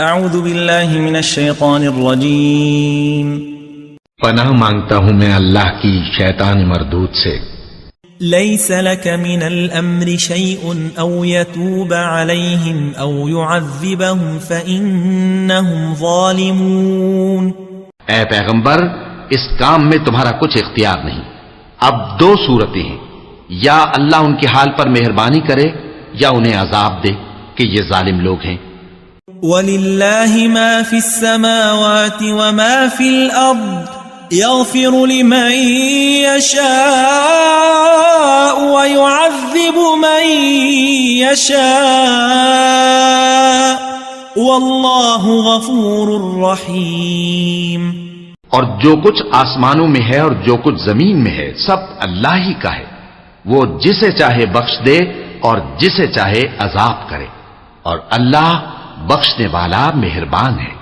اعوذ باللہ من الشیطان الرجیم پناہ مانگتا ہوں میں اللہ کی شیطان مردود سے۔ لیس لک من الامر شیء او یتوب علیہم او یعذبہم فإنہم ظالمون۔ اے پیغمبر، اس کام میں تمہارا کچھ اختیار نہیں۔ اب دو صورتیں ہیں، یا اللہ ان کے حال پر مہربانی کرے یا انہیں عذاب دے کہ یہ ظالم لوگ ہیں۔ وَلِلَّهِ مَا فِي السَّمَاوَاتِ وَمَا فِي الْأَرْضِ يَغْفِرُ لِمَن يَشَاءُ وَيُعَذِّبُ مَن يَشَاءُ وَاللَّهُ غَفُورٌ رَّحِيمٌ۔ اور جو کچھ آسمانوں میں ہے اور جو کچھ زمین میں ہے سب اللہ ہی کا ہے، وہ جسے چاہے بخش دے اور جسے چاہے عذاب کرے، اور اللہ بخشنے والا مہربان ہے۔